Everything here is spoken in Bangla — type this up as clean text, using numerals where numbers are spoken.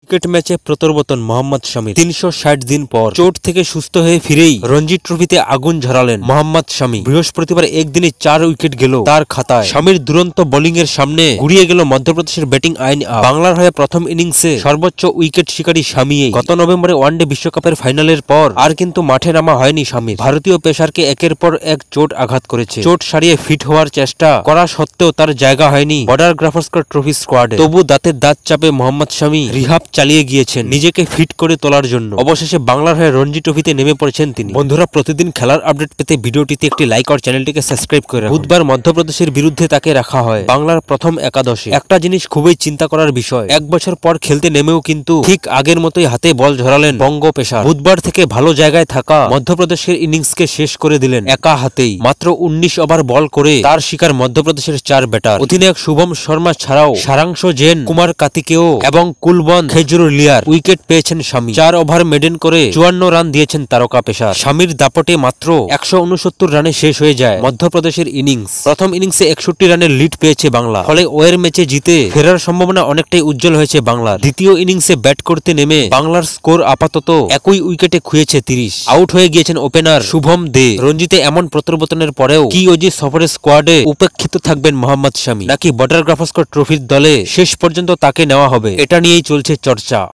ক্রিকেট ম্যাচে প্রত্যাবর্তন মোহাম্মদ শামি ৩৬০ দিন পর চোট থেকে সুস্থ হয়ে ফিরেই রঞ্জি ট্রফিতে আগুন ঝরালেন মোহাম্মদ শামি। বৃহস্পতিবার একদিনে ৪ উইকেট গেল তার খাতায়। শামির দুরন্ত বোলিং এর সামনে গুড়িয়ে গেল মধ্যপ্রদেশের ব্যাটিং আইন। বাংলার হয়ে প্রথম ইনিংসে সর্বোচ্চ উইকেট শিকারী শামি। গত নভেম্বরে ওয়ানডে বিশ্বকাপের ফাইনালের পর আর কিন্তু মাঠে নামা হয়নি শামির। ভারতীয় পেসারকে একের পর এক চোট আঘাত করেছে। চোট সারিয়ে ফিট হওয়ার চেষ্টা করা সত্ত্বেও তার জায়গা হয়নি বর্ডার গাভাস্কর ট্রফি স্কোয়াডে। তবু দাঁতের দাঁত চাপে মোহাম্মদ শামি রিহাব চালিয়ে গিয়েছেন নিজেকে ফিট করে তোলার জন্য। অবশেষে বাংলার হয়ে রঞ্জি ট্রফিতে নেমে পড়েছেন তিনি। বন্ধুরা, প্রতিদিন খেলার আপডেট পেতে ভিডিওটিতে একটি লাইক আর চ্যানেলটিকে সাবস্ক্রাইব করে রাখুন। বুধবার মধ্যপ্রদেশের বিরুদ্ধে তাকে রাখা হয় বাংলার প্রথম একাদশে। একটা জিনিস খুবই চিন্তা করার বিষয়, এক বছর পর খেলতে নেমেও কিন্তু ঠিক আগের মতোই হাতে বল ঝরালেন বঙ্গ পেসার। বুধবার থেকে ভালো জায়গায় থাকা মধ্যপ্রদেশের ইনিংসকে শেষ করে দিলেন একা হাতেই। মাত্র ১৯ ওভার বল করে তার শিকার মধ্যপ্রদেশের ৪ ব্যাটার। অধিনায়ক শুভম শর্মা ছাড়াও সারাংশ জেন, কুমার কাতিকেও এবং কুলবন খেজুরুলিয়ার উইকেট পেয়েছেন শামি। ৪ ওভার মেডেন করে ৫৪ রান দিয়েছেন তারকা পেসার। শামির দাপটে মাত্র ১৬৯ রানে শেষ হয়ে যায় মধ্যপ্রদেশের ইনিংস। প্রথম ইনিংসে ৬১ রানের লিড পেয়েছে বাংলা, ফলে ওয়ের ম্যাচে জিতে ফেরার সম্ভাবনা অনেকটাই উজ্জ্বল হয়েছে বাংলার। দ্বিতীয় ইনিংসে ব্যাট করতে নেমে বাংলার স্কোর আপাতত একই উইকেটে খুঁয়েছে ৩০। আউট হয়ে গিয়েছেন ওপেনার শুভম দে। রঞ্জিতে এমন প্রত্যাবর্তনের পরেও কি ওজি সফরের স্কোয়াডে উপেক্ষিত থাকবেন মোহাম্মদ শামি, নাকি বর্ডার গাভাস্কর ট্রফির দলে শেষ পর্যন্ত তাকে নেওয়া হবে, এটা নিয়েই চলছে চর্চা।